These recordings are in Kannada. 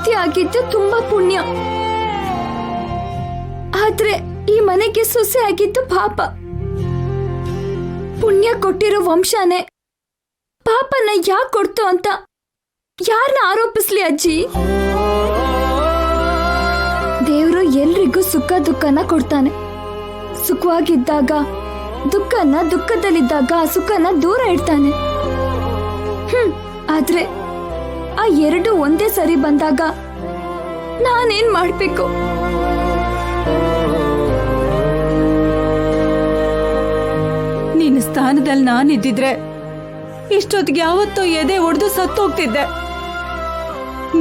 ಹೆಂಡತಿ ಆಗಿದ್ದು ತುಂಬಾ ಪುಣ್ಯ. ಆದ್ರೆ ಈ ಮನೆಗೆ ಸೊಸೆ ಆಗಿದ್ದು ಪಾಪ. ಪುಣ್ಯ ಕೊಟ್ಟಿರೋ ವಂಶನೇ ಪಾಪನ ಯಾಕೆ ಕೊಡ್ತು ಅಂತ ಯಾರನ್ನ ಆರೋಪಿಸ್ಲಿ ಅಜ್ಜಿ? ದೇವ್ರು ಎಲ್ರಿಗೂ ಸುಖ ದುಃಖನ ಕೊಡ್ತಾನೆ. ಸುಖವಾಗಿದ್ದಾಗ ದುಃಖನ, ದುಃಖದಲ್ಲಿದ್ದಾಗ ಆ ಸುಖನ ದೂರ ಇಡ್ತಾನೆ. ಆದ್ರೆ ಆ ಎರಡು ಒಂದೇ ಸರಿ ಬಂದಾಗ ನಾನೇನ್ ಮಾಡ್ಬೇಕು? ನಿನ್ನ ಸ್ಥಾನದಲ್ಲಿ ನಾನಿದ್ದಿದ್ರೆ ಇಷ್ಟೊತ್ತಿಗೆ ಯಾವತ್ತೋ ಎದೆ ಒಡೆದು ಸತ್ತೋಗ್ತಿದ್ದೆ.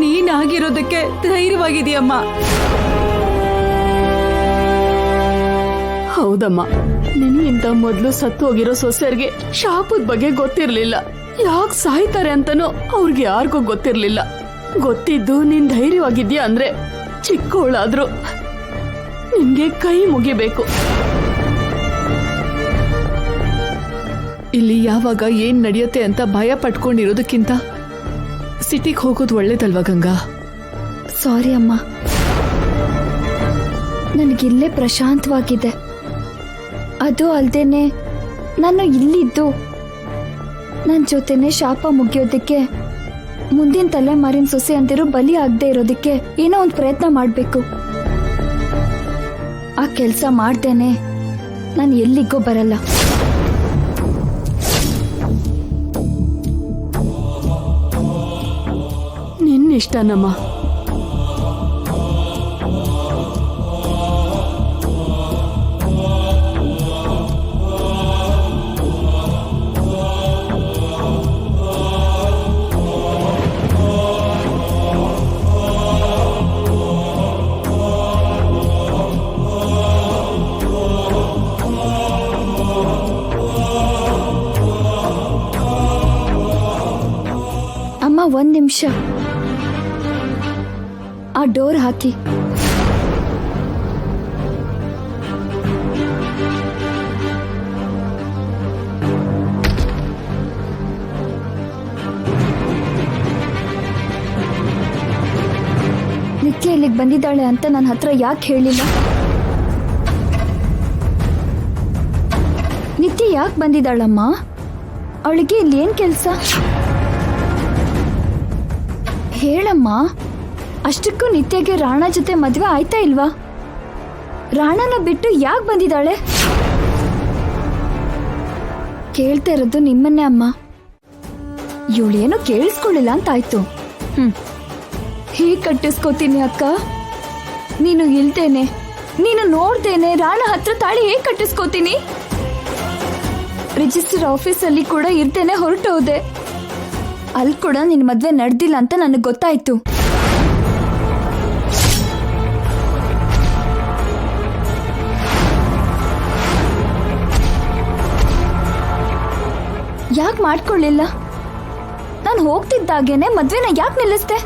ನೀನಾಗಿರೋದಕ್ಕೆ ಧೈರ್ಯವಾಗಿದೆಯಮ್ಮ. ಹೌದಮ್ಮ, ನಿನ್ಗಿಂತ ಮೊದ್ಲು ಸತ್ತು ಹೋಗಿರೋ ಸೊಸೆಯರ್ಗೆ ಶಾಪದ ಬಗ್ಗೆ ಗೊತ್ತಿರ್ಲಿಲ್ಲ. ಯಾಕೆ ಸಾಯ್ತಾರೆ ಅಂತನೂ ಅವ್ರಿಗೆ ಯಾರಿಗೂ ಗೊತ್ತಿರ್ಲಿಲ್ಲ. ಗೊತ್ತಿದ್ದು ನೀನ್ ಧೈರ್ಯವಾಗಿದ್ಯಾ ಅಂದ್ರೆ ಚಿಕ್ಕವಳಾದ್ರೂ ನಿನ್ಗೆ ಕೈ ಮುಗಿಬೇಕು. ಇಲ್ಲಿ ಯಾವಾಗ ಏನ್ ನಡೆಯುತ್ತೆ ಅಂತ ಭಯ ಪಟ್ಕೊಂಡಿರೋದಕ್ಕಿಂತ ಸಿಟಿಗೆ ಹೋಗೋದು ಒಳ್ಳೇದಲ್ವಾ ಗಂಗಾ? ಸಾರಿ ಅಮ್ಮ, ನನಗಿಲ್ಲೇ ಪ್ರಶಾಂತವಾಗಿದೆ. ಅದು ಅಲ್ದೇನೆ ನಾನು ಇಲ್ಲಿದ್ದು ನನ್ನ ಜೊತೆನೆ ಶಾಪ ಮುಗಿಯೋದಕ್ಕೆ, ಮುಂದಿನ ತಲೆಮಾರಿನ ಸೊಸೆ ಅಂತಿರೋ ಬಲಿ ಆಗದೆ ಇರೋದಕ್ಕೆ ಏನೋ ಒಂದು ಪ್ರಯತ್ನ ಮಾಡಬೇಕು. ಆ ಕೆಲಸ ಮಾಡ್ದೇನೆ ನಾನು ಎಲ್ಲಿಗೂ ಬರಲ್ಲ. ನಿನ್ನಿಷ್ಟನಮ್ಮ. ಅಮ್ಮ, 1 ನಿಮಿಷ ಆ ಡೋರ್ ಹಾಕಿ. ನಿತ್ಯ ಇಲ್ಲಿಗೆ ಬಂದಿದ್ದಾಳೆ ಅಂತ ನನ್ನ ಹತ್ರ ಯಾಕೆ ಹೇಳಿಲ್ಲ? ನಿತ್ಯ ಯಾಕೆ ಬಂದಿದ್ದಾಳಮ್ಮ? ಅವಳಿಗೆ ಇಲ್ಲಿ ಏನ್ ಕೆಲಸ? ಹೇಳಮ್ಮ. ಅಷ್ಟಕ್ಕೂ ನಿತ್ಯಗೆ ರಾಣ ಜೊತೆ ಮದ್ವೆ ಆಯ್ತಾ ಇಲ್ವಾ? ರಾಣನ ಬಿಟ್ಟು ಯಾಕೆ ಬಂದಿದ್ದಾಳೆ? ಕೇಳ್ತಾ ಇರೋದು ನಿಮ್ಮನ್ನೇ ಅಮ್ಮ. ಇವಳೇನು ಕೇಳಿಸ್ಕೊಳ್ಳಿಲ್ಲ ಅಂತ ಆಯ್ತು. ಹೀಗ್ ಕಟ್ಟಿಸ್ಕೋತೀನಿ ಅಕ್ಕ. ನೀನು ಇಲ್ದೇನೆ, ನೀನು ನೋಡ್ದೇನೆ ರಾಣ ಹತ್ರ ತಾಳಿ ಹೇಗ್ ಕಟ್ಟಿಸ್ಕೋತೀನಿ? ರಿಜಿಸ್ಟರ್ ಆಫೀಸಲ್ಲಿ ಕೂಡ ಇರ್ತೇನೆ ಹೊರಟೋದೆ. ಅಲ್ಲಿ ಕೂಡ ನಿನ್ ಮದ್ವೆ ನಡೆದಿಲ್ಲ ಅಂತ ನನಗೆ ಗೊತ್ತಾಯ್ತು. ಯಾಕೆ ಮಾಡ್ಕೊಳ್ಳಿಲ್ಲ? ನಾನು ಹೋಗ್ತಿದ್ದಾಗೇನೆ ಮದ್ವೆನ ಯಾಕೆ ನಿಲ್ಲಿಸ್ದೆ?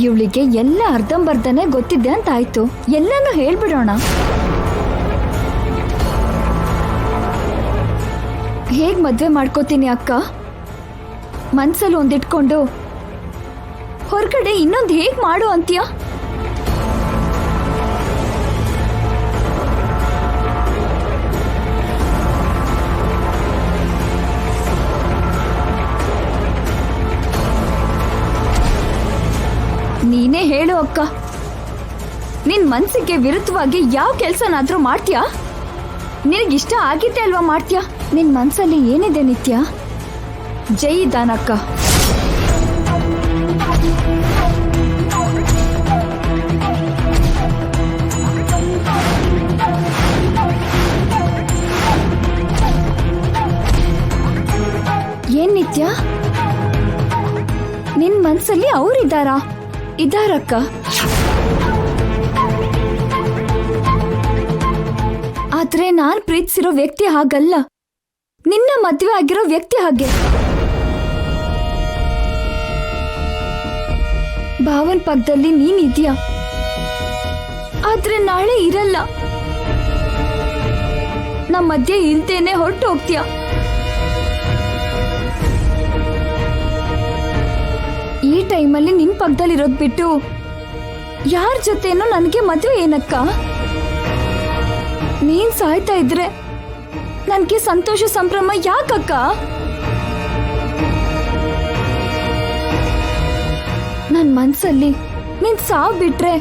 ಇವಳಿಗೆ ಎಲ್ಲ ಅರ್ಧಂಬರ್ಧನೆ ಗೊತ್ತಿದ್ದೆ ಅಂತ ಆಯ್ತು. ಎಲ್ಲಾನು ಹೇಳ್ಬಿಡೋಣ. ಹೇಗ್ ಮದ್ವೆ ಮಾಡ್ಕೋತೀನಿ ಅಕ್ಕ? ಮನ್ಸಲ್ಲಿ ಒಂದಿಟ್ಕೊಂಡು ಹೊರಗಡೆ ಇನ್ನೊಂದು ಹೇಗ್ ಮಾಡು ಅಂತೀಯ? ನೀನೇ ಹೇಳು ಅಕ್ಕ. ನಿನ್ ಮನ್ಸಿಗೆ ವಿರುದ್ಧವಾಗಿ ಯಾವ ಕೆಲ್ಸನಾದ್ರೂ ಮಾಡ್ತೀಯಾ? ನಿನಗಿಷ್ಟ ಆಗಿದ್ದೆ ಅಲ್ವಾ ಮಾಡ್ತೀಯಾ? ನಿನ್ ಮನ್ಸಲ್ಲಿ ಏನಿದೆ ನಿತ್ಯ? ಜೈ ದಾನಕ್ಕ. ಏನ್ ನಿತ್ಯ, ನಿನ್ ಮನ್ಸಲ್ಲಿ ಅವ್ರಿದ್ದಾರಾ? ಇದ್ದಾರಕ್ಕ. ಆದ್ರೆ ನಾನ್ ಪ್ರೀತಿಸಿರೋ ವ್ಯಕ್ತಿ ಹಾಗಲ್ಲ. ನಿನ್ನ ಮದ್ವೆ ಆಗಿರೋ ವ್ಯಕ್ತಿ ಹಾಗೆ. ಭಾವನ್ ಪಕ್ಕದಲ್ಲಿ ನೀನಿದ್ಯಾ, ಆದ್ರೆ ನಾಳೆ ಇರಲ್ಲ. ನಮ್ಮ ಮಧ್ಯೆ ಇಲ್ದೇನೆ ಹೊರಟು ಹೋಗ್ತೀಯ. ಈ ಟೈಮಲ್ಲಿ ನಿನ್ ಪಕ್ಕದಲ್ಲಿರೋದ್ ಬಿಟ್ಟು ಯಾರ ಜೊತೆನೂ ನನಗೆ ಮದುವೆ ಏನಕ್ಕ? ನೀನ್ ಸಾಯ್ತಾ ಇದ್ರೆ ನನಗೆ ಸಂತೋಷ ಸಂಭ್ರಮ ಯಾಕಕ್ಕ? ನನ್ ಮನ್ಸಲ್ಲಿ ನೀನ್ ಸಾವ್ ಬಿಟ್ರೆ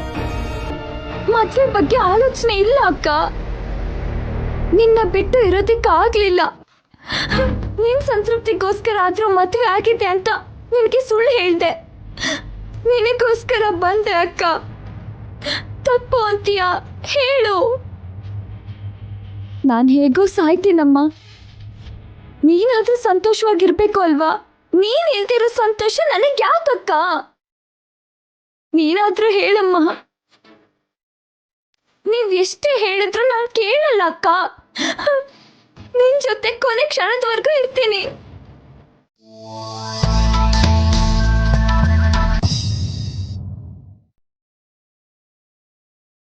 ಮದ್ವೆ ಬಗ್ಗೆ ಆಲೋಚನೆ ಇಲ್ಲ ಅಕ್ಕ. ನಿನ್ನ ಬಿಟ್ಟು ಇರೋದಕ್ಕಾಗ್ಲಿಲ್ಲ. ನಿನ್ ಸಂತೃಪ್ತಿಗೋಸ್ಕರ ಆದ್ರೂ ಮದ್ವೆ ಆಗಿದೆ ಅಂತ ನಿನಗೆ ಸುಳ್ಳು ಹೇಳ್ದೆ. ನಿನಗೋಸ್ಕರ ಬಂದೆ ಅಕ್ಕ. ತಪ್ಪು ಅಂತೀಯ? ಹೇಳು. ನಾನು ಹೇಗೋ ಸಾಯ್ತೀನಮ್ಮ. ನೀನಾದ್ರೂ ಸಂತೋಷವಾಗಿರ್ಬೇಕು ಅಲ್ವಾ? ನೀನ್ ಇಲ್ದಿರೋ ಸಂತೋಷ ನನಗೆ ಯಾಕಕ್ಕ? ನೀನಾದ್ರೂ ಹೇಳಮ್ಮ. ನೀವ್ ಎಷ್ಟೇ ಹೇಳಿದ್ರು ನಾನು ಕೇಳಲ್ಲ ಅಕ್ಕ. ನಿನ್ ಜೊತೆ ಕೊನೆ ಕ್ಷಣದವರೆಗೂ ಇರ್ತೀನಿ.